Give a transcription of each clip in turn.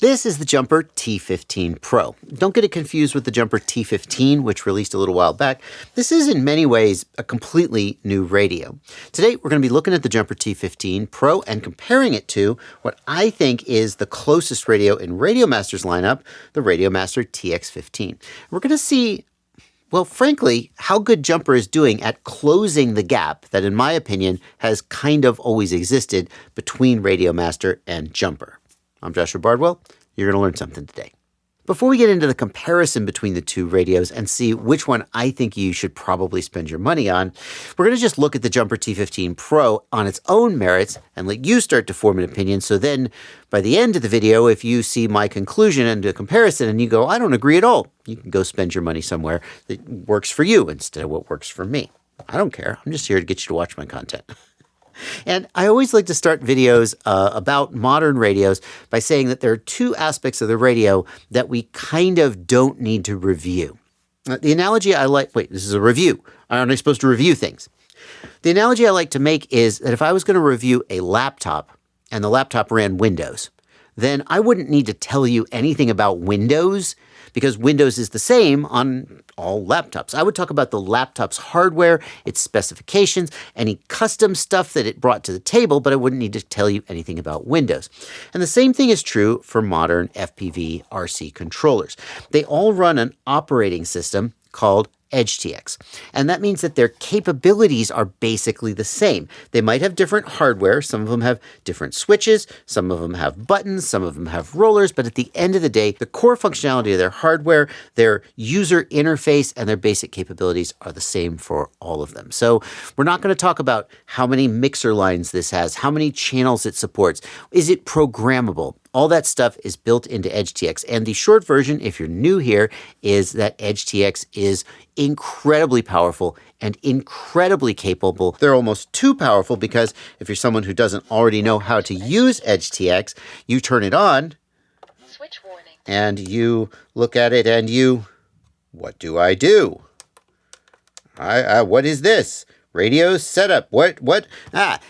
This is the Jumper T15 Pro. Don't get it confused with the Jumper T15, which released a little while back. This is in many ways a completely new radio. Today, we're going to be looking at the Jumper T15 Pro and comparing it to what I think is the closest radio in Radiomaster's lineup, the Radiomaster TX15. We're going to see, well, frankly, how good Jumper is doing at closing the gap that, in my opinion, has kind of always existed between Radiomaster and Jumper. I'm Joshua Bardwell. You're going to learn something today. Before we get into the comparison between the two radios and see which one I think you should probably spend your money on, we're going to just look at the Jumper T15 Pro on its own merits and let you start to form an opinion. So then by the end of the video, if you see my conclusion and a comparison and you go, I don't agree at all, you can go spend your money somewhere that works for you instead of what works for me. I don't care. I'm just here to get you to watch my content. And I always like to start videos about modern radios by saying that there are two aspects of the radio that we kind of don't need to review. The analogy I like, wait, this is a review. Aren't I supposed to review things? The analogy I like to make is that if I was going to review a laptop and the laptop ran Windows, then I wouldn't need to tell you anything about Windows because Windows is the same on all laptops. I would talk about the laptop's hardware, its specifications, any custom stuff that it brought to the table, but I wouldn't need to tell you anything about Windows. And the same thing is true for modern FPV RC controllers. They all run an operating system called EdgeTX. And that means that their capabilities are basically the same. They might have different hardware. Some of them have different switches. Some of them have buttons. Some of them have rollers. But at the end of the day, the core functionality of their hardware, their user interface, and their basic capabilities are the same for all of them. So we're not going to talk about how many mixer lines this has, how many channels it supports. Is it programmable? All that stuff is built into EdgeTX. And the short version, if you're new here, is that EdgeTX is incredibly powerful and incredibly capable. They're almost too powerful because if you're someone who doesn't already know how to use EdgeTX, you turn it on, switch warning, and you look at it and you, what do? What is this? Radio setup. What?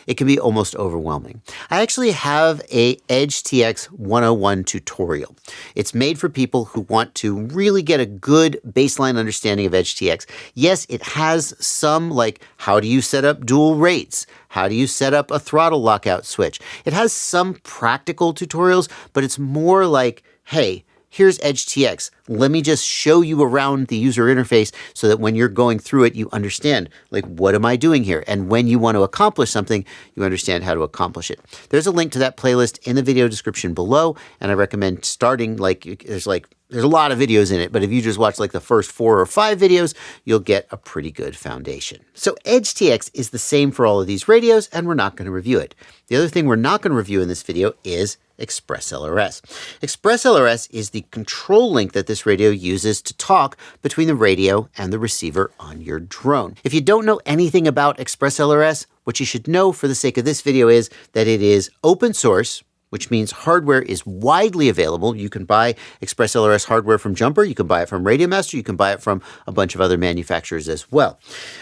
It can be almost overwhelming. I actually have a EdgeTX 101 tutorial. It's made for people who want to really get a good baseline understanding of EdgeTX. Yes, it has some like how do you set up dual rates? How do you set up a throttle lockout switch? It has some practical tutorials, but it's more like, hey, here's EdgeTX. Let me just show you around the user interface so that when you're going through it, you understand, like, what am I doing here? And when you want to accomplish something, you understand how to accomplish it. There's a link to that playlist in the video description below, and I recommend starting, there's a lot of videos in it, but if you just watch like the first 4 or 5 videos, you'll get a pretty good foundation. So EdgeTX is the same for all of these radios, and we're not going to review it. The other thing we're not going to review in this video is ExpressLRS. ExpressLRS is the control link that this radio uses to talk between the radio and the receiver on your drone. If you don't know anything about ExpressLRS, what you should know for the sake of this video is that it is open source, which means hardware is widely available. You can buy ExpressLRS hardware from Jumper. You can buy it from Radiomaster. You can buy it from a bunch of other manufacturers as well.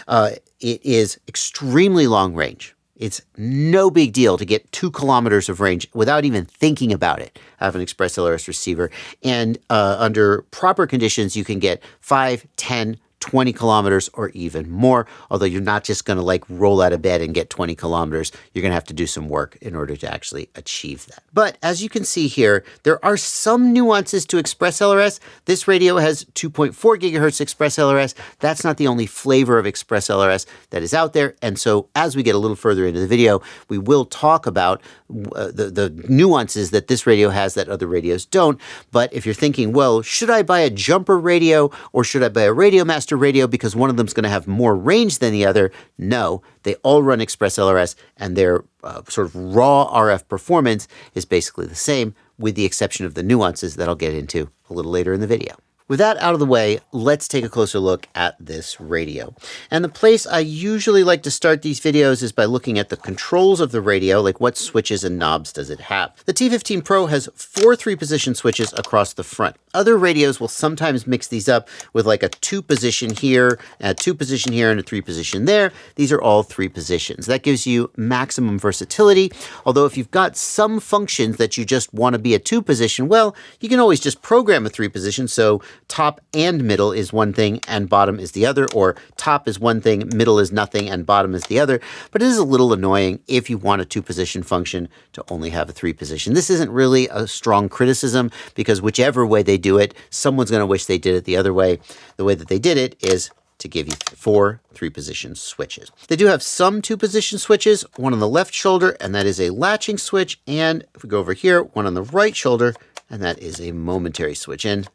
It is extremely long range. It's no big deal to get 2 kilometers of range without even thinking about it. I have an ExpressLRS receiver. And under proper conditions, you can get 5, 10, 20 kilometers or even more, although you're not just going to like roll out of bed and get 20 kilometers. You're going to have to do some work in order to actually achieve that. But as you can see here, there are some nuances to ExpressLRS. This radio has 2.4 gigahertz ExpressLRS. That's not the only flavor of ExpressLRS that is out there. And so as we get a little further into the video, we will talk about the nuances that this radio has that other radios don't. But if you're thinking, well, should I buy a Jumper radio or should I buy a Radiomaster radio because one of them is going to have more range than the other? No, they all run ExpressLRS, and their sort of raw RF performance is basically the same, with the exception of the nuances that I'll get into a little later in the video. With that out of the way, let's take a closer look at this radio. And the place I usually like to start these videos is by looking at the controls of the radio, like what switches and knobs does it have. The T15 Pro has 4 3-position switches across the front. Other radios will sometimes mix these up with like a 2-position here, a 2-position here, and a 3-position there. These are all 3 positions. That gives you maximum versatility, although if you've got some functions that you just want to be a 2-position, well, you can always just program a 3-position, so top and middle is one thing and bottom is the other, or top is one thing, middle is nothing, and bottom is the other. But it is a little annoying if you want a 2-position function to only have a 3-position. This isn't really a strong criticism because whichever way they do it, someone's going to wish they did it the other way. The way that they did it is to give you 4 3-position switches. They do have some 2-position switches, one on the left shoulder, and that is a latching switch. And if we go over here, one on the right shoulder, and that is a momentary switch. And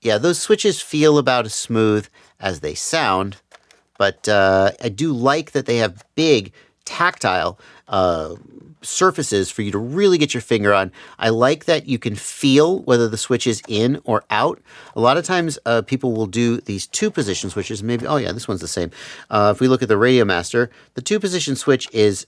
yeah, those switches feel about as smooth as they sound, but I do like that they have big tactile surfaces for you to really get your finger on. I like that you can feel whether the switch is in or out. A lot of times people will do these 2-position switches. Maybe, oh yeah, this one's the same. If we look at the Radiomaster, the 2-position switch is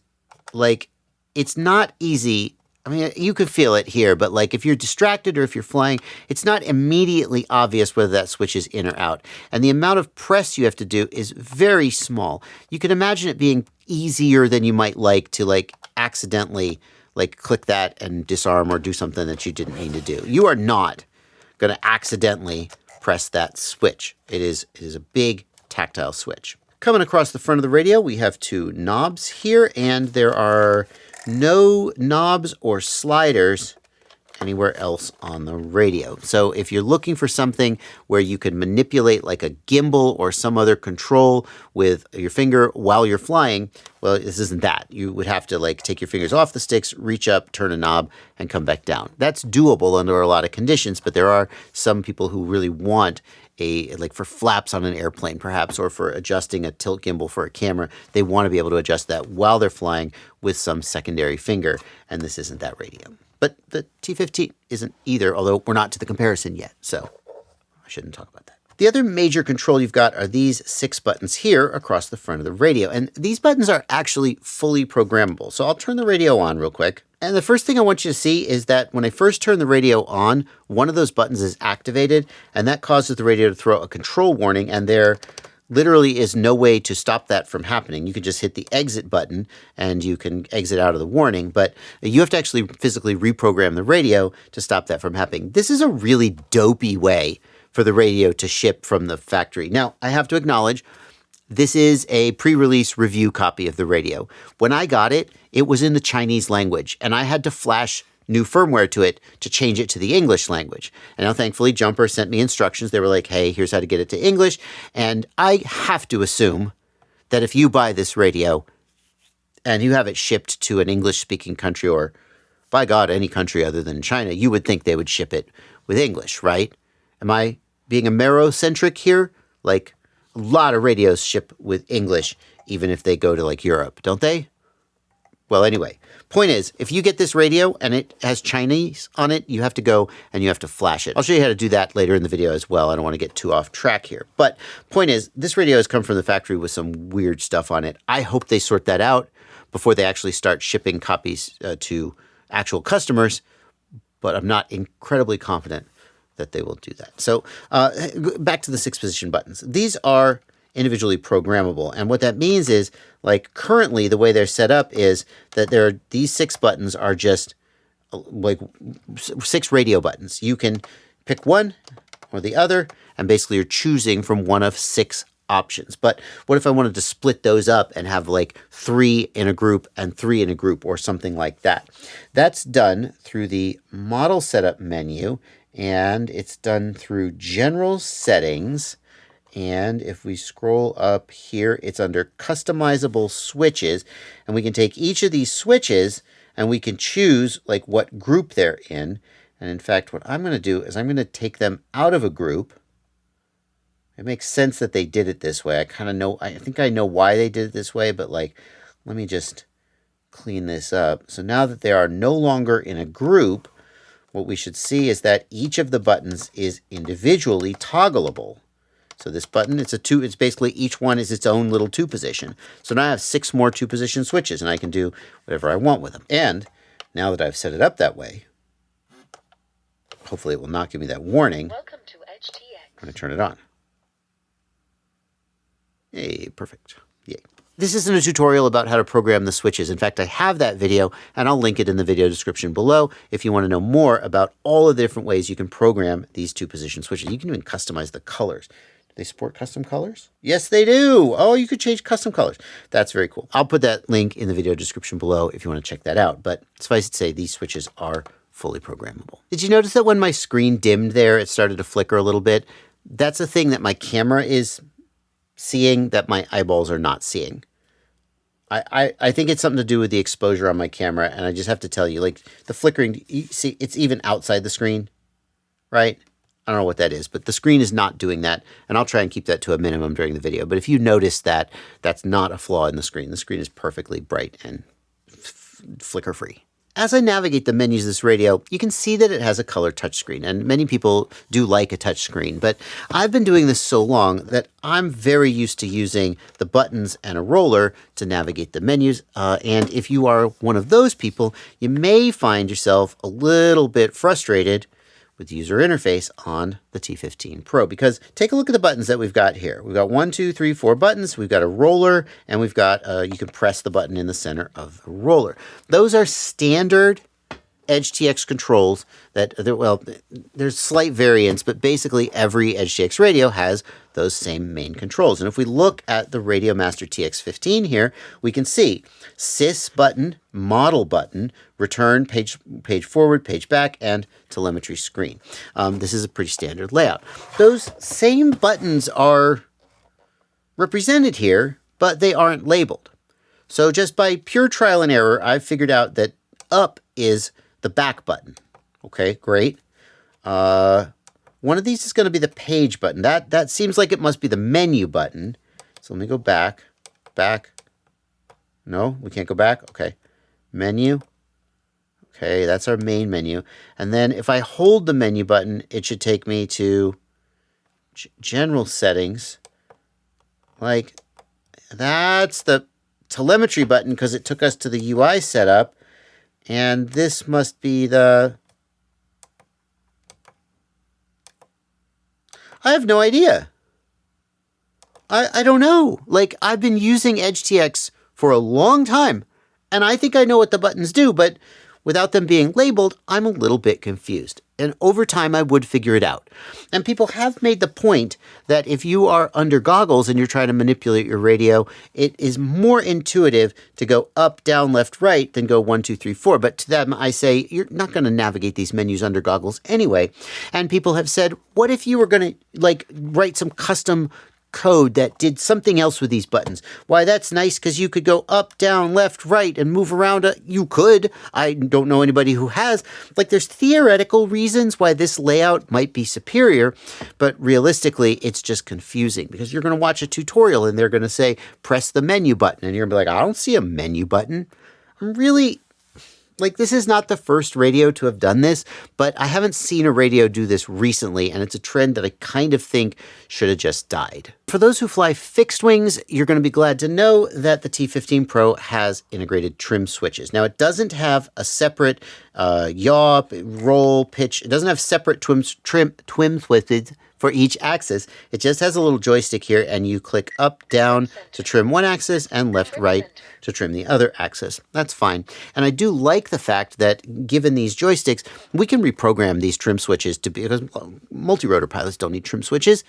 like, it's not easy. I mean, you could feel it here, but like if you're distracted or if you're flying, it's not immediately obvious whether that switch is in or out. And the amount of press you have to do is very small. You can imagine it being easier than you might like to like accidentally like click that and disarm or do something that you didn't mean to do. You are not going to accidentally press that switch. It is a big tactile switch. Coming across the front of the radio, we have 2 knobs here, and there are no knobs or sliders anywhere else on the radio. So if you're looking for something where you can manipulate like a gimbal or some other control with your finger while you're flying, well, this isn't that. You would have to like take your fingers off the sticks, reach up, turn a knob, and come back down. That's doable under a lot of conditions, but there are some people who really want like for flaps on an airplane perhaps, or for adjusting a tilt gimbal for a camera, they want to be able to adjust that while they're flying with some secondary finger, and this isn't that radio. But the T15 isn't either, although we're not to the comparison yet, so I shouldn't talk about that. The other major control you've got are these 6 buttons here across the front of the radio, and these buttons are actually fully programmable. So I'll turn the radio on real quick. And the first thing I want you to see is that when I first turn the radio on, one of those buttons is activated, and that causes the radio to throw a control warning, and there literally is no way to stop that from happening. You can just hit the exit button and you can exit out of the warning, but you have to actually physically reprogram the radio to stop that from happening. This is a really dopey way for the radio to ship from the factory. Now, I have to acknowledge, this is a pre-release review copy of the radio. When I got it, it was in the Chinese language, and I had to flash new firmware to it to change it to the English language. And now, thankfully, Jumper sent me instructions. They were like, hey, here's how to get it to English. And I have to assume that if you buy this radio and you have it shipped to an English-speaking country, or, by God, any country other than China, you would think they would ship it with English, right? Am I being Amerocentric here? Like, a lot of radios ship with English, even if they go to, like, Europe, don't they? Well, anyway, point is, if you get this radio and it has Chinese on it, you have to go and you have to flash it. I'll show you how to do that later in the video as well. I don't want to get too off track here. But point is, this radio has come from the factory with some weird stuff on it. I hope they sort that out before they actually start shipping copies to actual customers, but I'm not incredibly confident that they will do that. So back to the 6-position buttons. These are individually programmable. And what that means is, like, currently the way they're set up is that these 6 buttons are just like 6 radio buttons. You can pick one or the other, and basically you're choosing from one of 6 options. But what if I wanted to split those up and have like 3 in a group and 3 in a group or something like that? That's done through the model setup menu, and it's done through general settings. And if we scroll up here, it's under customizable switches, and we can take each of these switches and we can choose like what group they're in. And in fact, what I'm going to do is I'm going to take them out of a group. It makes sense that they did it this way. I think I know why they did it this way, but like, let me just clean this up. So now that they are no longer in a group, what we should see is that each of the buttons is individually toggleable. So this button, it's basically each one is its own little 2 position. So now I have 6 more 2 position switches and I can do whatever I want with them. And now that I've set it up that way, hopefully it will not give me that warning. Welcome to EdgeTX. I'm going to turn it on. Yay, perfect. Yay. This isn't a tutorial about how to program the switches. In fact, I have that video, and I'll link it in the video description below if you want to know more about all of the different ways you can program these 2-position switches. You can even customize the colors. Do they support custom colors? Yes, they do. Oh, you could change custom colors. That's very cool. I'll put that link in the video description below if you want to check that out. But suffice it to say, these switches are fully programmable. Did you notice that when my screen dimmed there, it started to flicker a little bit? That's a thing that my camera is seeing that my eyeballs are not seeing. I think it's something to do with the exposure on my camera, and I just have to tell you, like, the flickering, you see, it's even outside the screen, right? I don't know what that is, but the screen is not doing that, and I'll try and keep that to a minimum during the video. But if you notice that, that's not a flaw in the screen. The screen is perfectly bright and flicker-free. As I navigate the menus of this radio, you can see that it has a color touchscreen, and many people do like a touchscreen, but I've been doing this so long that I'm very used to using the buttons and a roller to navigate the menus, and if you are one of those people, you may find yourself a little bit frustrated with the user interface on the T15 Pro, because take a look at the buttons that we've got here. We've got 1, 2, 3, 4 buttons. We've got a roller, and we've got, you can press the button in the center of the roller. Those are standard EdgeTX controls that, well, there's slight variants, but basically every EdgeTX radio has those same main controls. And if we look at the Radiomaster TX15 here, we can see sys button, model button, return, page forward, page back, and telemetry screen. This is a pretty standard layout. Those same buttons are represented here, but they aren't labeled. So just by pure trial and error, I've figured out that up is the back button. Okay, great. One of these is going to be the page button. That seems like it must be the menu button. So let me go back. No, we can't go back. Okay, menu. Okay, that's our main menu. And then if I hold the menu button, it should take me to general settings. Like, that's the telemetry button because it took us to the UI setup. And this must be the... I have no idea. I don't know. Like, I've been using EdgeTX for a long time, and I think I know what the buttons do, but without them being labeled, I'm a little bit confused. And over time, I would figure it out. And people have made the point that if you are under goggles and you're trying to manipulate your radio, it is more intuitive to go up, down, left, right than go 1, 2, 3, 4. But to them, I say, you're not going to navigate these menus under goggles anyway. And people have said, what if you were going to like write some custom code that did something else with these buttons? Why, that's nice because you could go up, down, left, right, and move around. You could. I don't know anybody who has. Like, there's theoretical reasons why this layout might be superior, but realistically, it's just confusing because you're going to watch a tutorial and they're going to say, press the menu button. And you're going to be like, I don't see a menu button. I'm really... Like, this is not the first radio to have done this, but I haven't seen a radio do this recently, and it's a trend that I kind of think should have just died. For those who fly fixed wings, you're going to be glad to know that the T15 Pro has integrated trim switches. Now, it doesn't have a separate yaw, roll, pitch. It doesn't have separate trim switches for each axis. It just has a little joystick here, and you click up, down to trim one axis and left, right to trim the other axis. That's fine. And I do like the fact that given these joysticks, we can reprogram these trim switches to be, because multi-rotor pilots don't need trim switches.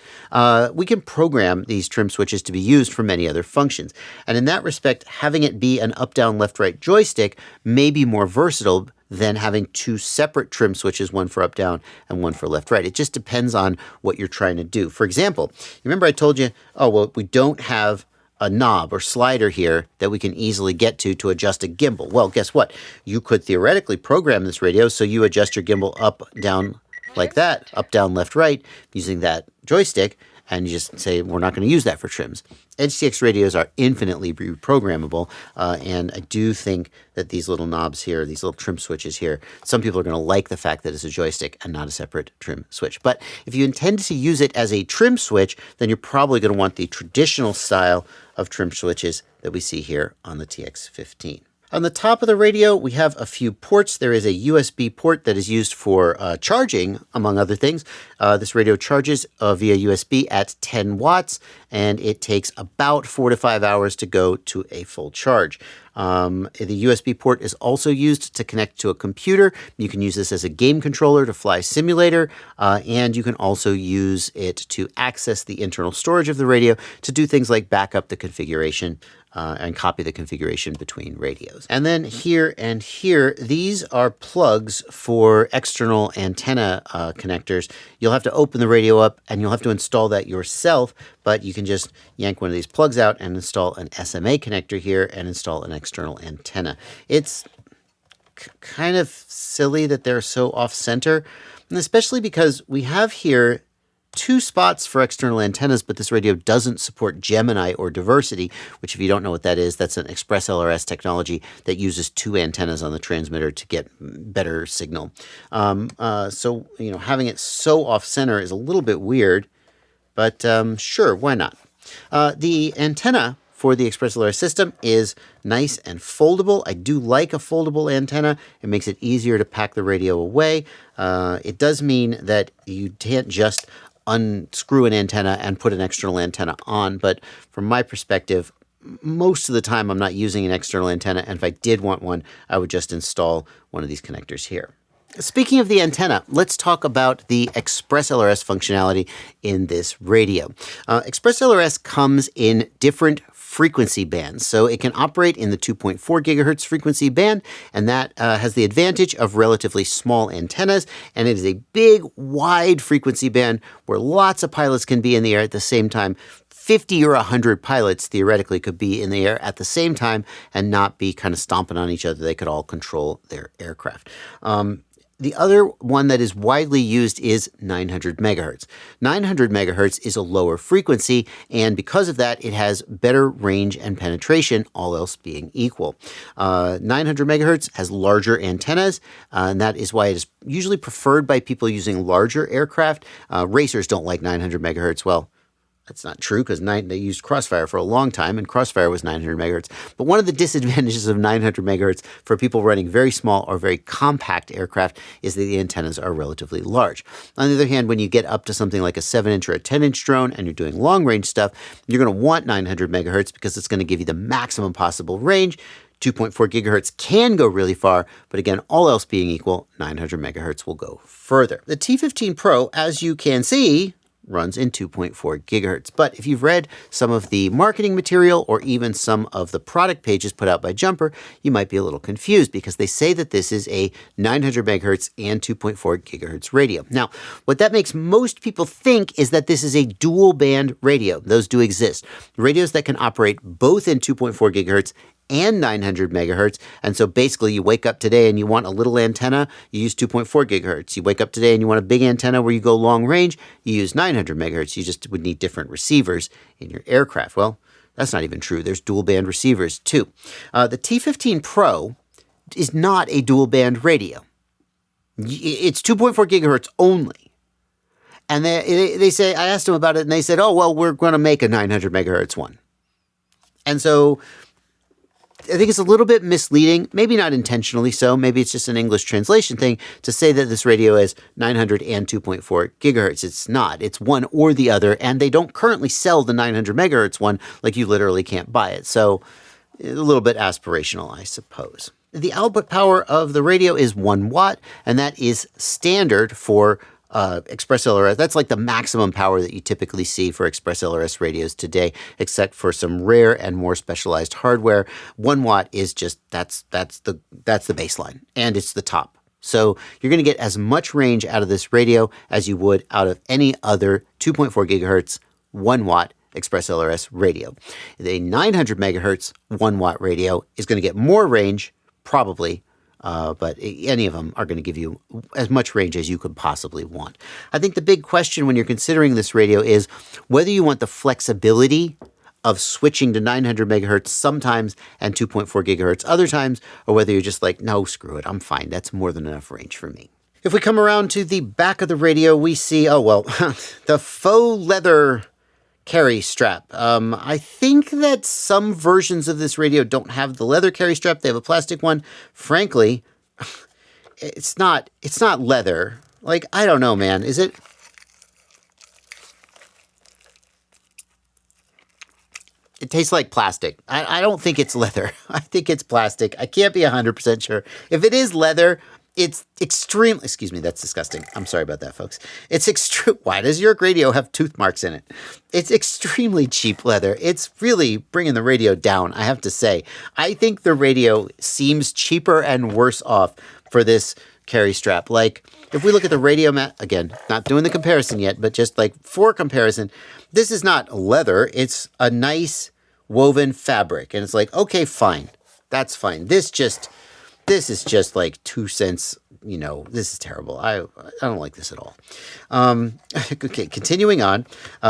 We can program these trim switches to be used for many other functions. And in that respect, having it be an up, down, left, right joystick may be more versatile than having two separate trim switches, one for up, down, and one for left, right. It just depends on what you're trying to do. For example, you remember I told you, oh, well, we don't have a knob or slider here that we can easily get to adjust a gimbal. Well, guess what? You could theoretically program this radio so you adjust your gimbal up, down, like that, up, down, left, right, using that joystick, and you just say, we're not going to use that for trims. EdgeTX radios are infinitely reprogrammable, and I do think that these little knobs here, these little trim switches here, some people are going to like the fact that it's a joystick and not a separate trim switch. But if you intend to use it as a trim switch, then you're probably going to want the traditional style of trim switches that we see here on the TX15. On the top of the radio, we have a few ports. There is a USB port that is used for charging, among other things. This radio charges via USB at 10 watts, and it takes about 4 to 5 hours to go to a full charge. The USB port is also used to connect to a computer. You can use this as a game controller to fly simulator, and you can also use it to access the internal storage of the radio to do things like back up the configuration and copy the configuration between radios. And then here and here, these are plugs for external antenna connectors. You'll have to open the radio up and you'll have to install that yourself, but you can just yank one of these plugs out and install an SMA connector here and install an external antenna. It's kind of silly that they're so off-center, and especially because we have here 2 spots for external antennas, but this radio doesn't support Gemini or diversity, which if you don't know what that is, that's an Express LRS technology that uses 2 antennas on the transmitter to get better signal. So, having it so off-center is a little bit weird, but sure, why not? The antenna for the Express LRS system is nice and foldable. I do like a foldable antenna. It makes it easier to pack the radio away. It does mean that you can't just unscrew an antenna and put an external antenna on, but from my perspective, most of the time I'm not using an external antenna, and if I did want one, I would just install one of these connectors here. Speaking of the antenna, let's talk about the Express LRS functionality in this radio. Express LRS comes in different frequency bands. So it can operate in the 2.4 gigahertz frequency band, and that has the advantage of relatively small antennas, and it is a big, wide frequency band where lots of pilots can be in the air at the same time. 50 or 100 pilots theoretically could be in the air at the same time and not be kind of stomping on each other. They could all control their aircraft. The other one that is widely used is 900 megahertz. 900 megahertz is a lower frequency, and because of that, it has better range and penetration, all else being equal. 900 megahertz has larger antennas, and that is why it is usually preferred by people using larger aircraft. Racers don't like 900 megahertz. Well, that's not true because they used Crossfire for a long time, and Crossfire was 900 megahertz. But one of the disadvantages of 900 megahertz for people running very small or very compact aircraft is that the antennas are relatively large. On the other hand, when you get up to something like a 7-inch or a 10-inch drone and you're doing long-range stuff, you're going to want 900 megahertz because it's going to give you the maximum possible range. 2.4 gigahertz can go really far, but again, all else being equal, 900 megahertz will go further. The T15 Pro, as you can see, runs in 2.4 gigahertz. But if you've read some of the marketing material or even some of the product pages put out by Jumper, you might be a little confused because they say that this is a 900 megahertz and 2.4 gigahertz radio. Now, what that makes most people think is that this is a dual band radio. Those do exist. Radios that can operate both in 2.4 gigahertz and 900 megahertz. And so basically you wake up today and you want a little antenna, you use 2.4 gigahertz. You wake up today and you want a big antenna where you go long range, you use 900 megahertz. You just would need different receivers in your aircraft. Well, that's not even true. There's dual band receivers too. The T15 Pro is not a dual band radio. It's 2.4 gigahertz only. And they say, I asked them about it and they said, oh, well, we're going to make a 900 megahertz one. And so I think it's a little bit misleading, maybe not intentionally so, maybe it's just an English translation thing to say that this radio is 900 and 2.4 gigahertz. It's not. It's one or the other, and they don't currently sell the 900 megahertz one, like you literally can't buy it. So a little bit aspirational, I suppose. The output power of the radio is 1 watt, and that is standard for Express LRS. That's like the maximum power that you typically see for Express LRS radios today, except for some rare and more specialized hardware. 1 watt is just that's the baseline, and it's the top. So you're going to get as much range out of this radio as you would out of any other 2.4 gigahertz 1 watt Express LRS radio. The 900 megahertz 1 watt radio is going to get more range, probably, but any of them are going to give you as much range as you could possibly want. I think the big question when you're considering this radio is whether you want the flexibility of switching to 900 megahertz sometimes and 2.4 gigahertz other times, or whether you're just like, no, screw it, I'm fine. That's more than enough range for me. If we come around to the back of the radio, we see, oh, well, the faux leather carry strap. I think that some versions of this radio don't have the leather carry strap. They have a plastic one. Frankly, it's not leather. Like, I don't know, man. Is it? It tastes like plastic. I don't think it's leather. I think it's plastic. I can't be 100% sure. If it is leather, it's extreme. Excuse me, that's disgusting. I'm sorry about that, folks. It's extreme. Why does your radio have tooth marks in it? It's extremely cheap leather. It's really bringing the radio down, I have to say. I think the radio seems cheaper and worse off for this carry strap. Like, if we look at the Radiomaster, again, not doing the comparison yet, but just like for comparison, this is not leather. It's a nice woven fabric. And it's like, okay, fine. That's fine. This is just like 2 cents. You know, this is terrible. I don't like this at all. Okay, continuing on,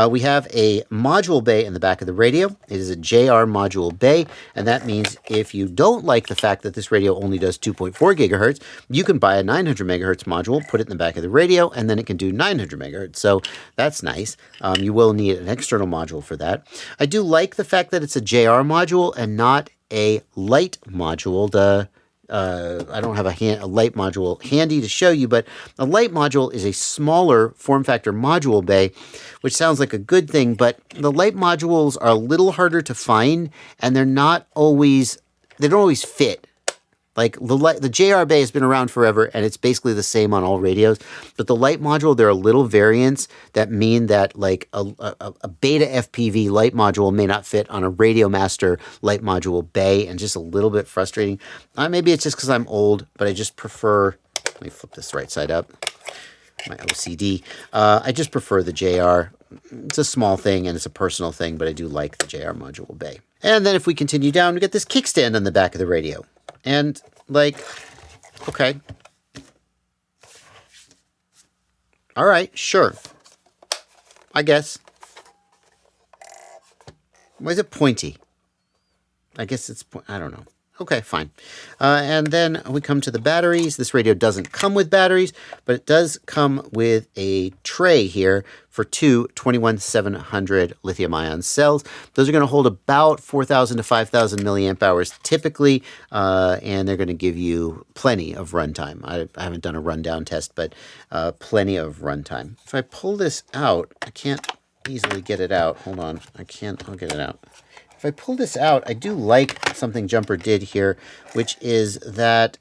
we have a module bay in the back of the radio. It is a JR module bay, and that means if you don't like the fact that this radio only does 2.4 gigahertz, you can buy a 900 megahertz module, put it in the back of the radio, and then it can do 900 megahertz. So that's nice. You will need an external module for that. I do like the fact that it's a JR module and not a light module. I don't have a light module handy to show you, but a light module is a smaller form factor module bay, which sounds like a good thing, but the light modules are a little harder to find, and they don't always fit. Like the JR bay has been around forever, and it's basically the same on all radios. But the light module, there are little variants that mean that like a beta FPV light module may not fit on a Radiomaster light module bay, and just a little bit frustrating. Maybe it's just because I'm old, but I just prefer. Let me flip this right side up. My OCD. I just prefer the JR. It's a small thing and it's a personal thing, but I do like the JR module bay. And then if we continue down, we get this kickstand on the back of the radio. And, like, okay. All right, sure. I guess. Why is it pointy? I guess it's, I don't know. Okay, fine. And then we come to the batteries. This radio doesn't come with batteries, but it does come with a tray here for two 21700 lithium-ion cells. Those are going to hold about 4,000 to 5,000 milliamp hours typically, and they're going to give you plenty of runtime. I haven't done a rundown test, but plenty of runtime. If I pull this out, I can't easily get it out. Hold on. I'll get it out. If I pull this out, I do like something Jumper did here, which is that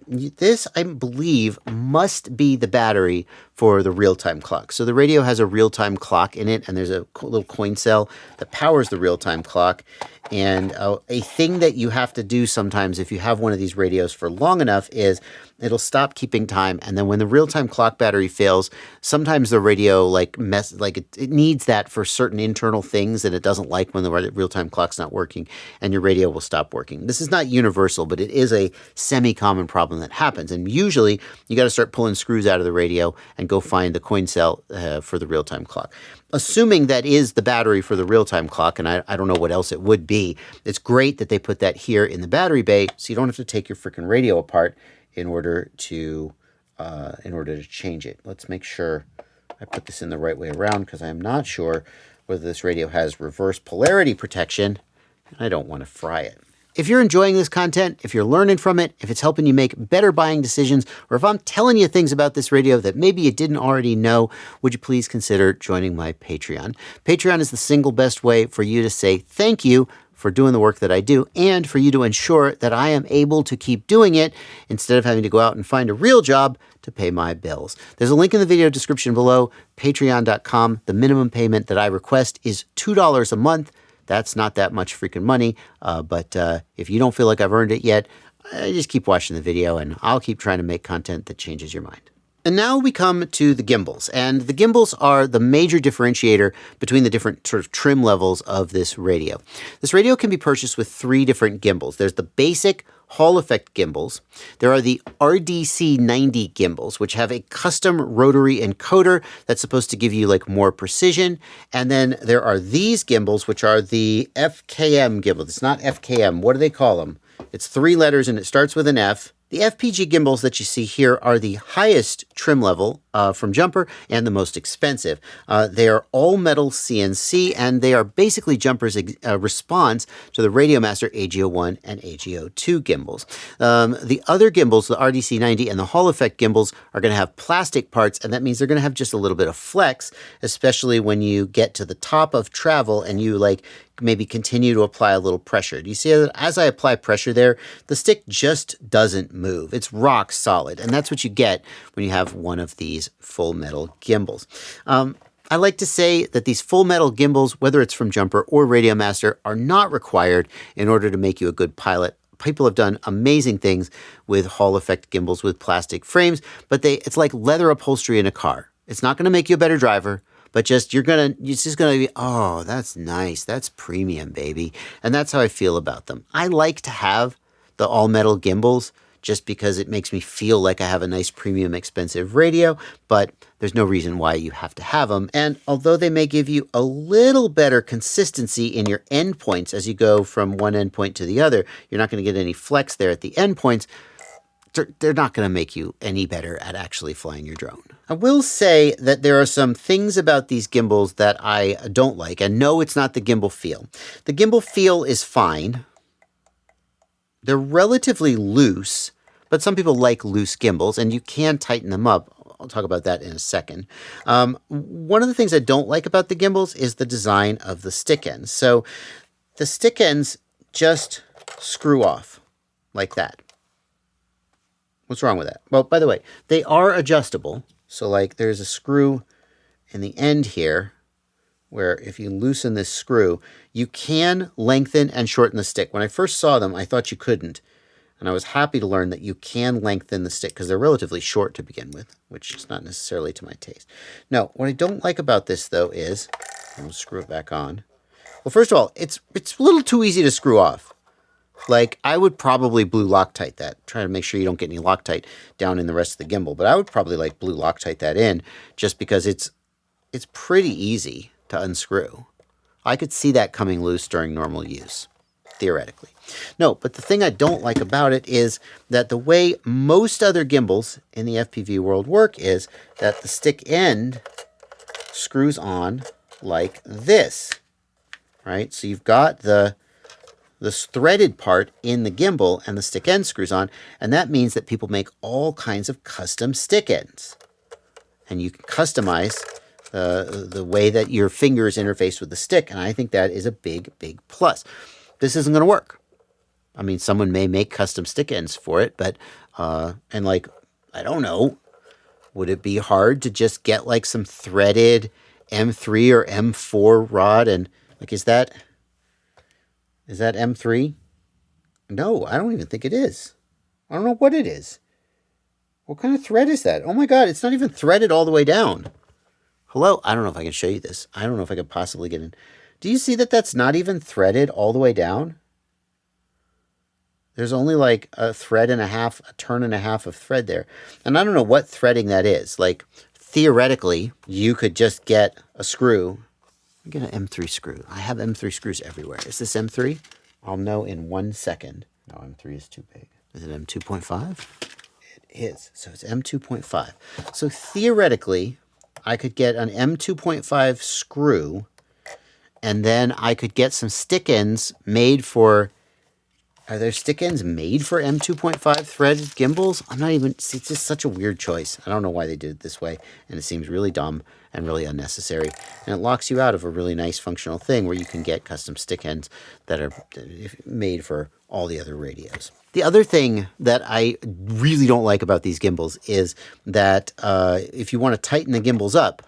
this, I believe, must be the battery for the real-time clock. So the radio has a real-time clock in it, and there's a little coin cell that powers the real-time clock. And a thing that you have to do sometimes if you have one of these radios for long enough is it'll stop keeping time. And then when the real-time clock battery fails, sometimes the radio it needs that for certain internal things that it doesn't like when the real-time clock's not working, and your radio will stop working. This is not universal, but it is a semi-common problem that happens. And usually you got to start pulling screws out of the radio and go find the coin cell for the real-time clock. Assuming that is the battery for the real-time clock, and I don't know what else it would be, it's great that they put that here in the battery bay so you don't have to take your freaking radio apart in order to change it. Let's make sure I put this in the right way around, because I am not sure whether this radio has reverse polarity protection, and I don't want to fry it. If you're enjoying this content, if you're learning from it, if it's helping you make better buying decisions, or if I'm telling you things about this radio that maybe you didn't already know, would you please consider joining my Patreon? Patreon is the single best way for you to say thank you for doing the work that I do, and for you to ensure that I am able to keep doing it instead of having to go out and find a real job to pay my bills. There's a link in the video description below, patreon.com. The minimum payment that I request is $2 a month. That's not that much freaking money, but if you don't feel like I've earned it yet, just keep watching the video and I'll keep trying to make content that changes your mind. And now we come to the gimbals, and the gimbals are the major differentiator between the different sort of trim levels of this radio. This radio can be purchased with 3 different gimbals. There's the basic Hall effect gimbals. There are the RDC90 gimbals, which have a custom rotary encoder that's supposed to give you like more precision. And then there are these gimbals, which are the FKM gimbals. It's not FKM. What do they call them? It's 3 letters and it starts with an F. The FPG gimbals that you see here are the highest trim level from Jumper and the most expensive. They are all metal CNC, and they are basically Jumper's response to the Radiomaster AG01 and AG02 gimbals. The other gimbals, the RDC90 and the Hall effect gimbals, are going to have plastic parts, and that means they're going to have just a little bit of flex, especially when you get to the top of travel and you like maybe continue to apply a little pressure. Do you see that as I apply pressure there, the stick just doesn't move. It's rock solid, and that's what you get when you have one of these full metal gimbals. I like to say that these full metal gimbals, whether it's from Jumper or Radiomaster, are not required in order to make you a good pilot. People have done amazing things with Hall effect gimbals with plastic frames, but it's like leather upholstery in a car. It's not going to make you a better driver, but it's just gonna be, oh, that's nice. That's premium, baby. And that's how I feel about them. I like to have the all metal gimbals just because it makes me feel like I have a nice premium expensive radio, but there's no reason why you have to have them. And although they may give you a little better consistency in your endpoints as you go from one endpoint to the other, you're not going to get any flex there at the endpoints. They're not going to make you any better at actually flying your drone. I will say that there are some things about these gimbals that I don't like, and no, it's not the gimbal feel. The gimbal feel is fine. They're relatively loose, but some people like loose gimbals, and you can tighten them up. I'll talk about that in a second. One of the things I don't like about the gimbals is the design of the stick ends. So the stick ends just screw off like that. What's wrong with that? Well, by the way, they are adjustable. So like there's a screw in the end here where if you loosen this screw, you can lengthen and shorten the stick. When I first saw them, I thought you couldn't. And I was happy to learn that you can lengthen the stick because they're relatively short to begin with, which is not necessarily to my taste. No, what I don't like about this though is, I'll screw it back on. Well, first of all, it's a little too easy to screw off. Like, I would probably blue Loctite that. Try to make sure you don't get any Loctite down in the rest of the gimbal. But I would probably like blue Loctite that in just because it's pretty easy to unscrew. I could see that coming loose during normal use, theoretically. No, but the thing I don't like about it is that the way most other gimbals in the FPV world work is that the stick end screws on like this, right? So you've got this threaded part in the gimbal and the stick end screws on, and that means that people make all kinds of custom stick ends. And you can customize the way that your fingers interface with the stick, and I think that is a big, big plus. This isn't going to work. I mean, someone may make custom stick ends for it, but, and like, I don't know, would it be hard to just get like some threaded M3 or M4 rod and like, is that M3? No, I don't even think it is. I don't know what it is. What kind of thread is that? Oh my God, it's not even threaded all the way down. Hello? I don't know if I can show you this. I don't know if I could possibly get in. Do you see that that's not even threaded all the way down? There's only like a thread and a half, a turn and a half of thread there. And I don't know what threading that is. Like, theoretically, you could just get a screw. Get an M3 screw. I have M3 screws everywhere. Is this M3? I'll know in 1 second. No, M3 is too big. Is it M2.5? It is. So it's M2.5. So theoretically, I could get an M2.5 screw, and then I could get some stick ends made for... Are there stick ends made for M2.5 threaded gimbals? I'm not even... See, it's just such a weird choice. I don't know why they did it this way, and it seems really dumb and really unnecessary. And it locks you out of a really nice functional thing where you can get custom stick ends that are made for all the other radios. The other thing that I really don't like about these gimbals is that if you want to tighten the gimbals up,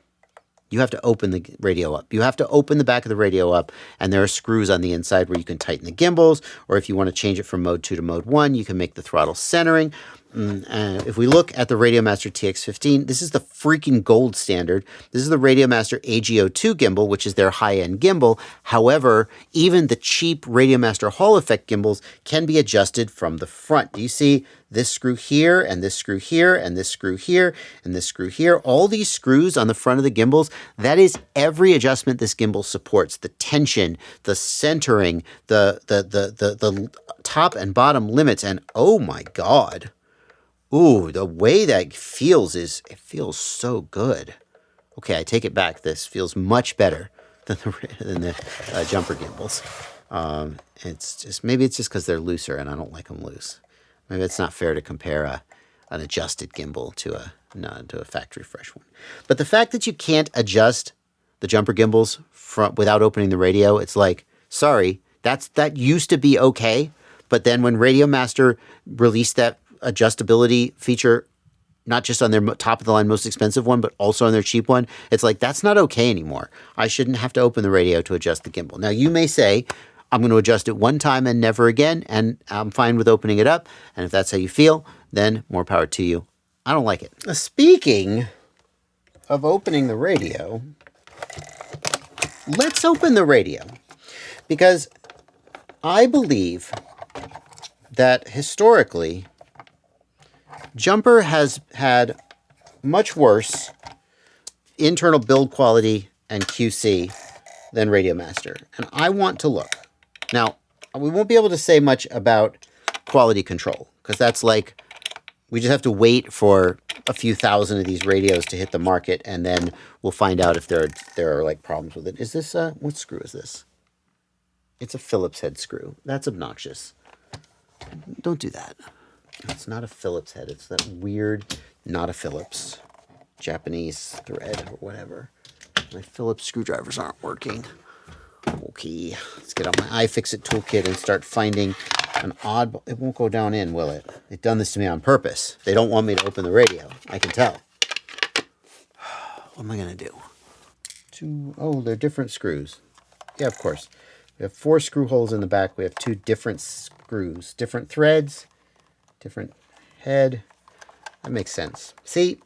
you have to open the radio up. You have to open the back of the radio up, and there are screws on the inside where you can tighten the gimbals, or if you want to change it from mode 2 to mode 1, you can make the throttle centering. If we look at the Radiomaster TX15, this is the freaking gold standard. This is the Radiomaster AGO2 gimbal, which is their high-end gimbal. However, even the cheap Radiomaster Hall effect gimbals can be adjusted from the front. Do you see this screw here, and this screw here, and this screw here, and this screw here? All these screws on the front of the gimbals, that is every adjustment this gimbal supports. The tension, the centering, the top and bottom limits, and oh my God. Ooh, the way that feels it feels so good. Okay, I take it back. This feels much better than the jumper gimbals. Maybe it's just because they're looser and I don't like them loose. Maybe it's not fair to compare an adjusted gimbal to a factory fresh one. But the fact that you can't adjust the jumper gimbals without opening the radio, it's like, sorry, that used to be okay. But then when Radiomaster released that adjustability feature, not just on their top of the line most expensive one, but also on their cheap one, it's like, that's not okay anymore. I shouldn't have to open the radio to adjust the gimbal. Now you may say, I'm going to adjust it one time and never again, and I'm fine with opening it up. And if that's how you feel, then more power to you. I don't like it. Speaking of opening the radio, let's open the radio, because I believe that historically, Jumper has had much worse internal build quality and QC than Radiomaster. And I want to look. Now, we won't be able to say much about quality control, because that's like, we just have to wait for a few thousand of these radios to hit the market, and then we'll find out if there are like problems with it. Is this, what screw is this? It's a Phillips head screw. That's obnoxious. Don't do that. It's not a Phillips head. It's that weird, not a Phillips, Japanese thread or whatever. My Phillips screwdrivers aren't working. Okay, let's get out my iFixit toolkit and start finding an odd... It won't go down in, will it? They've done this to me on purpose. They don't want me to open the radio. I can tell. What am I going to do? Oh, they're different screws. Yeah, of course. We have 4 screw holes in the back. We have 2 different screws. Different threads. Different head. That makes sense. See?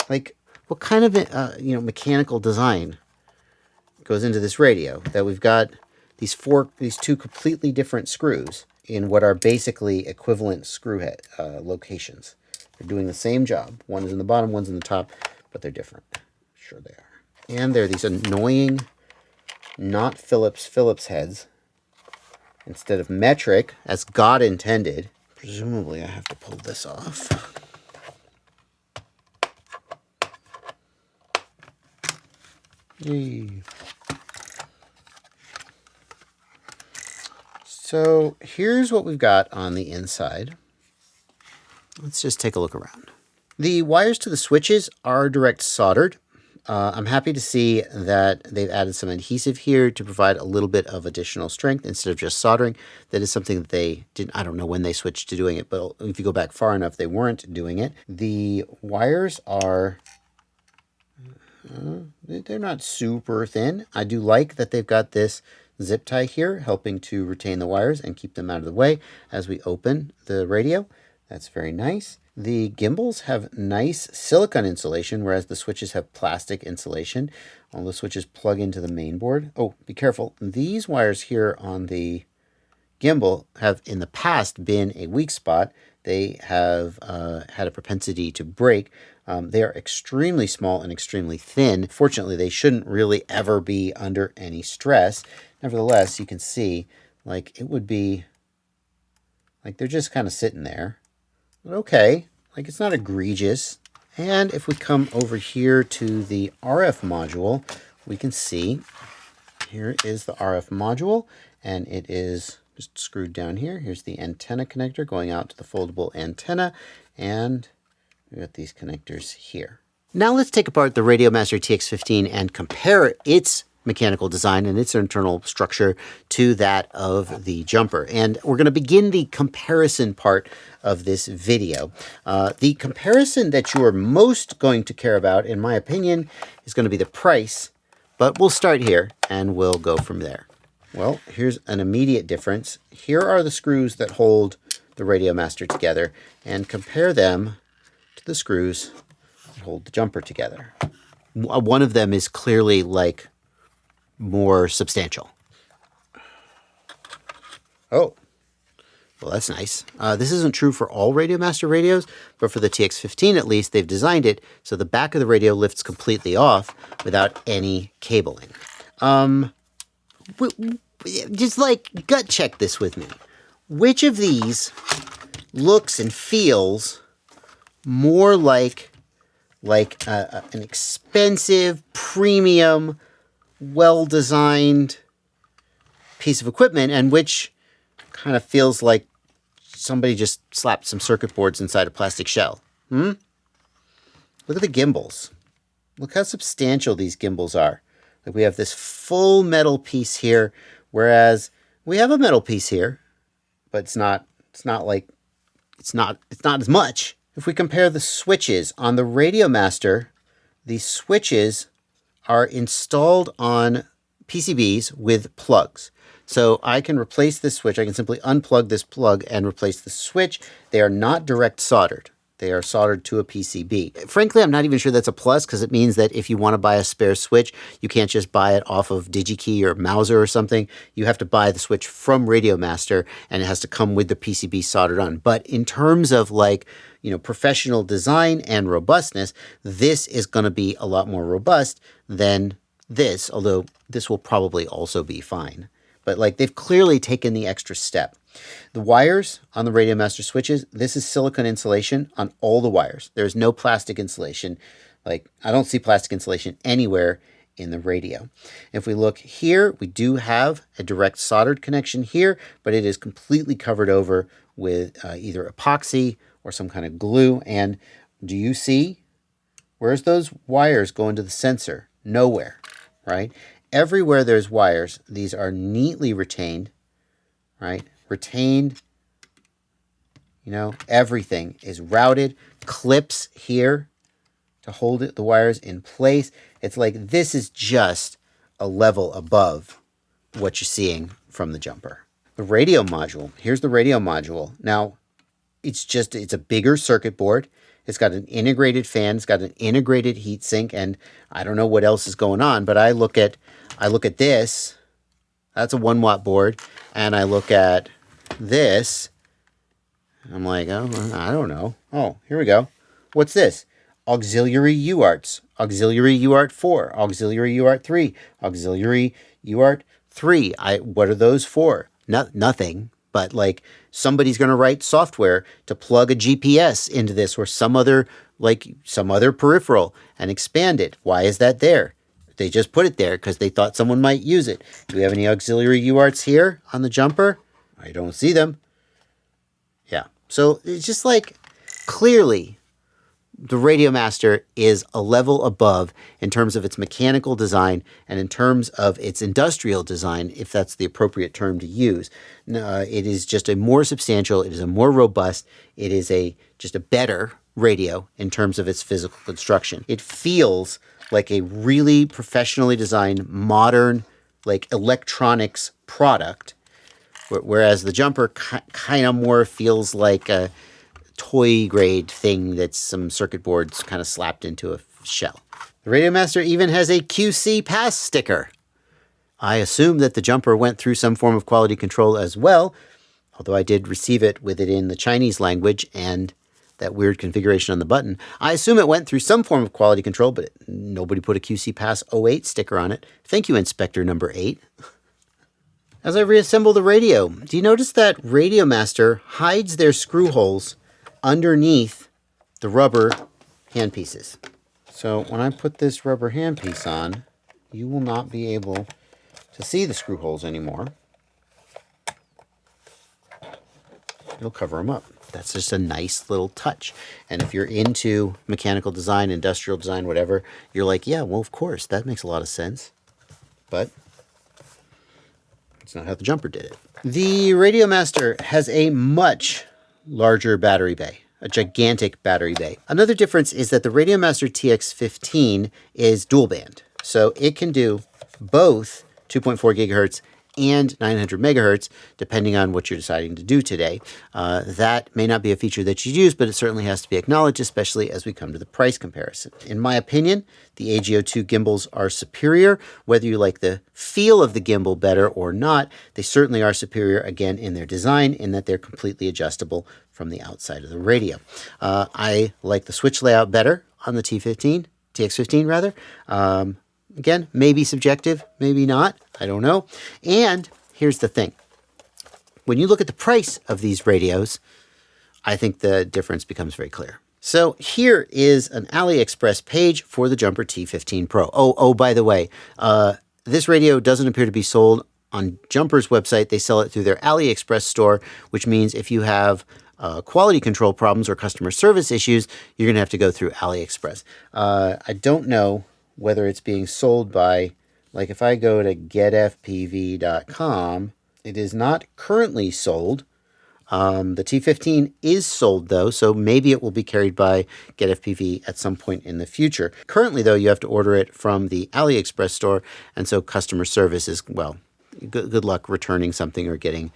Like, what kind of mechanical design goes into this radio that we've got these 2 completely different screws in what are basically equivalent screw head locations. They're doing the same job. One is in the bottom, one's in the top, but they're different. Sure they are. And they're these annoying, not Phillips heads. Instead of metric, as God intended. Presumably I have to pull this off. Yay. So here's what we've got on the inside. Let's just take a look around. The wires to the switches are direct soldered. I'm happy to see that they've added some adhesive here to provide a little bit of additional strength instead of just soldering. That is something that they didn't, I don't know when they switched to doing it, but if you go back far enough, they weren't doing it. The wires are, they're not super thin. I do like that they've got this zip tie here, helping to retain the wires and keep them out of the way as we open the radio. That's very nice. The gimbals have nice silicone insulation, whereas the switches have plastic insulation. All the switches plug into the main board. Oh, be careful. These wires here on the gimbal have in the past been a weak spot. They have had a propensity to break. They are extremely small and extremely thin. Fortunately, they shouldn't really ever be under any stress. Nevertheless, you can see, like, it would be, like, they're just kind of sitting there. But okay, like, it's not egregious. And if we come over here to the RF module, we can see here is the RF module, and it is just screwed down here. Here's the antenna connector going out to the foldable antenna, and we've got these connectors here. Now let's take apart the Radiomaster TX15 and compare its mechanical design and its internal structure to that of the Jumper. And we're going to begin the comparison part of this video. The comparison that you are most going to care about, in my opinion, is going to be the price, but we'll start here and we'll go from there. Well, here's an immediate difference. Here are the screws that hold the the Radiomaster together and compare them to the screws that hold the jumper together. One of them is clearly like more substantial. Oh, well, that's nice. This isn't true for all Radiomaster radios, but for the TX15 at least, they've designed it so the back of the radio lifts completely off without any cabling. Just like gut check this with me. Which of these looks and feels more like an expensive, premium, well-designed piece of equipment, and which kind of feels like somebody just slapped some circuit boards inside a plastic shell? Look at the gimbals. Look how substantial these gimbals are. Like, we have this full metal piece here, whereas we have a metal piece here, but it's not as much. If we compare the switches on the Radiomaster, the switches are installed on PCBs with plugs. So I can replace this switch. I can simply unplug this plug and replace the switch. They are not direct soldered. They are soldered to a PCB. Frankly, I'm not even sure that's a plus, because it means that if you want to buy a spare switch, you can't just buy it off of DigiKey or Mauser or something. You have to buy the switch from Radiomaster, and it has to come with the PCB soldered on. But in terms of professional design and robustness, this is going to be a lot more robust than this, although this will probably also be fine. But they've clearly taken the extra step. The wires on the Radiomaster switches, this is silicone insulation on all the wires. There's no plastic insulation. I don't see plastic insulation anywhere in the radio. If we look here, we do have a direct soldered connection here, but it is completely covered over with either epoxy or some kind of glue. And do you see? Where's those wires going to the sensor? Nowhere, right? Everywhere there's wires, these are neatly retained, right? Retained, everything is routed. Clips here to hold the wires in place. It's like this is just a level above what you're seeing from the jumper. The radio module, here's the radio module. Now, it's a bigger circuit board. It's got an integrated fan. It's got an integrated heatsink, and I don't know what else is going on, but I look at this. That's a 1-watt board, and I look at this. I'm like, oh, I don't know. Oh, here we go. What's this? Auxiliary UARTs. Auxiliary UART 4. Auxiliary UART 3. Auxiliary UART 3. What are those for? Nothing. But somebody's going to write software to plug a GPS into this or some other peripheral and expand it. Why is that there? They just put it there because they thought someone might use it. Do we have any auxiliary UARTs here on the jumper? I don't see them. Yeah. So it's just clearly the Radiomaster is a level above in terms of its mechanical design and in terms of its industrial design, if that's the appropriate term to use. It is just a more substantial, it is a more robust, it is just a better radio in terms of its physical construction. It feels like a really professionally designed, modern, electronics product, whereas the jumper kind of more feels like a toy grade thing that's some circuit boards kind of slapped into a shell. The Radiomaster even has a QC pass sticker. I assume that the jumper went through some form of quality control as well, although I did receive it with it in the Chinese language and that weird configuration on the button. I assume it went through some form of quality control, but nobody put a QC Pass 08 sticker on it. Thank you, Inspector number 8. As I reassemble the radio, do you notice that Radiomaster hides their screw holes underneath the rubber handpieces? So when I put this rubber handpiece on, you will not be able to see the screw holes anymore. It'll cover them up. That's just a nice little touch. And if you're into mechanical design, industrial design, whatever, you're like, yeah, well, of course, that makes a lot of sense. But it's not how the jumper did it. The Radiomaster has a much larger battery bay, a gigantic battery bay. Another difference is that the Radiomaster TX15 is dual band. So it can do both 2.4 gigahertz and 900 megahertz, depending on what you're deciding to do today. That may not be a feature that you use, but it certainly has to be acknowledged, especially as we come to the price comparison. In my opinion, the AGO2 gimbals are superior. Whether you like the feel of the gimbal better or not, they certainly are superior, again, in their design, in that they're completely adjustable from the outside of the radio. I like the switch layout better on the TX15 rather. Again, maybe subjective, maybe not. I don't know. And here's the thing. When you look at the price of these radios, I think the difference becomes very clear. So here is an AliExpress page for the Jumper T15 Pro. Oh, by the way, this radio doesn't appear to be sold on Jumper's website. They sell it through their AliExpress store, which means if you have quality control problems or customer service issues, you're going to have to go through AliExpress. I don't know whether it's being sold by, like if I go to getfpv.com, it is not currently sold. The T15 is sold though, so maybe it will be carried by GetFPV at some point in the future. Currently though, you have to order it from the AliExpress store, and so customer service is, well, good luck returning something or getting,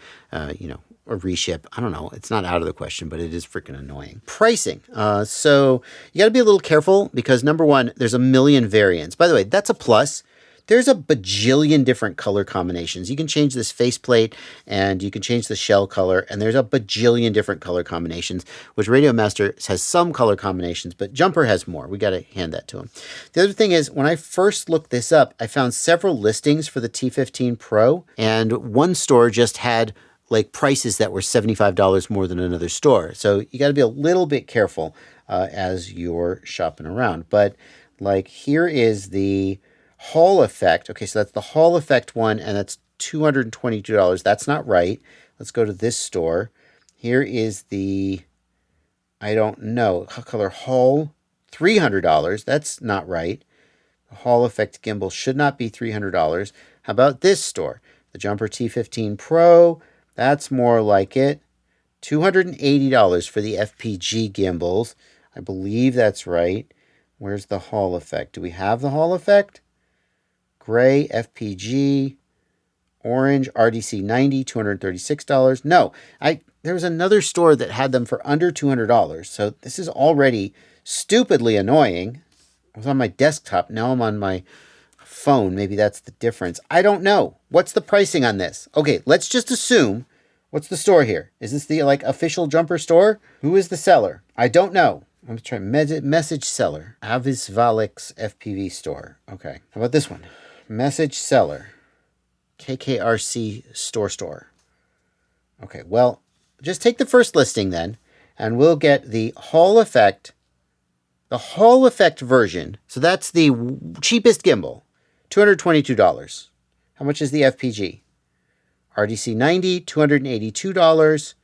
a reship. I don't know. It's not out of the question, but it is freaking annoying. Pricing. So you got to be a little careful because number one, there's a million variants. By the way, that's a plus. There's a bajillion different color combinations. You can change this faceplate and you can change the shell color, and there's a bajillion different color combinations, which Radiomaster has some color combinations, but Jumper has more. We got to hand that to him. The other thing is, when I first looked this up, I found several listings for the T15 Pro, and one store just had like prices that were $75 more than another store. So you got to be a little bit careful as you're shopping around. But like here is the Hall Effect. Okay, so that's the Hall Effect one, and that's $222. That's not right. Let's go to this store. Here is the, I don't know, color Hall, $300. That's not right. The Hall Effect gimbal should not be $300. How about this store? The Jumper T15 Pro. That's more like it. $280 for the FPG gimbals. I believe that's right. Where's the Hall Effect? Do we have the Hall Effect? Gray, FPG, orange, RDC 90, $236. No, there was another store that had them for under $200. So this is already stupidly annoying. I was on my desktop. Now I'm on my phone. Maybe that's the difference. I don't know. What's the pricing on this? Okay, let's just assume. What's the store here? Is this the official Jumper store? Who is the seller? I don't know. I'm going to try message seller. Avisvalix FPV store. Okay. How about this one? Message seller. KKRC store. Okay, well, just take the first listing then, and we'll get the Hall Effect. The Hall Effect version. So that's the cheapest gimbal. $222. How much is the FPG? RDC 90, $282.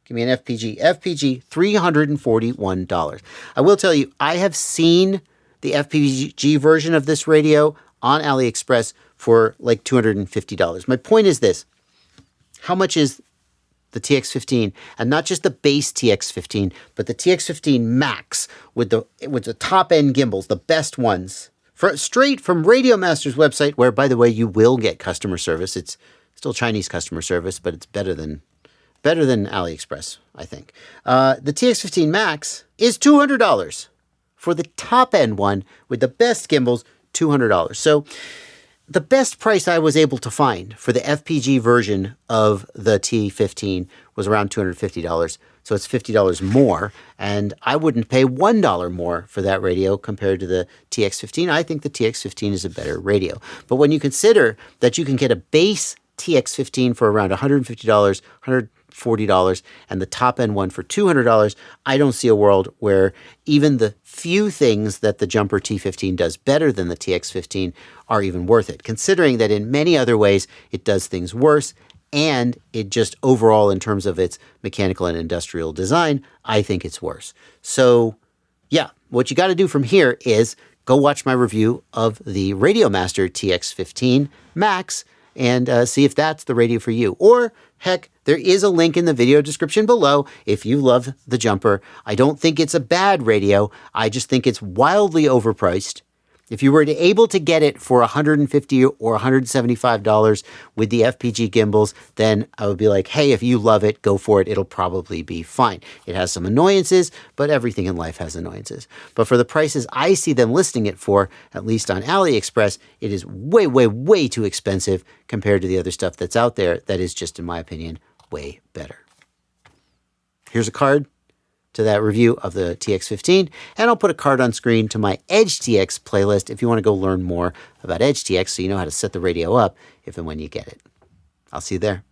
Give me an FPG. FPG, $341. I will tell you, I have seen the FPG version of this radio on AliExpress for like $250. My point is this. How much is the TX15? And not just the base TX15, but the TX15 Max with the top-end gimbals, the best ones. Straight from Radiomaster's website, where, by the way, you will get customer service. It's still Chinese customer service, but it's better than AliExpress, I think. The TX15 Max is $200 for the top-end one with the best gimbals. $200. So the best price I was able to find for the FPG version of the T15 was around $250. So it's $50 more, and I wouldn't pay $1 more for that radio compared to the TX15. I think the TX15 is a better radio. But when you consider that you can get a base TX15 for around $150, $140, and the top-end one for $200, I don't see a world where even the few things that the Jumper T15 does better than the TX15 are even worth it, considering that in many other ways it does things worse, and it just overall, in terms of its mechanical and industrial design, I think it's worse. So yeah, what you got to do from here is go watch my review of the Radiomaster TX15 Max and see if that's the radio for you. Or heck, there is a link in the video description below if you love the Jumper. I don't think it's a bad radio. I just think it's wildly overpriced. If you were able to get it for $150 or $175 with the FPG gimbals, then I would be like, hey, if you love it, go for it. It'll probably be fine. It has some annoyances, but everything in life has annoyances. But for the prices I see them listing it for, at least on AliExpress, it is way, way, way too expensive compared to the other stuff that's out there that is just, in my opinion, way better. Here's a card to that review of the TX15, and I'll put a card on screen to my EdgeTX playlist if you want to go learn more about EdgeTX so you know how to set the radio up if and when you get it. I'll see you there.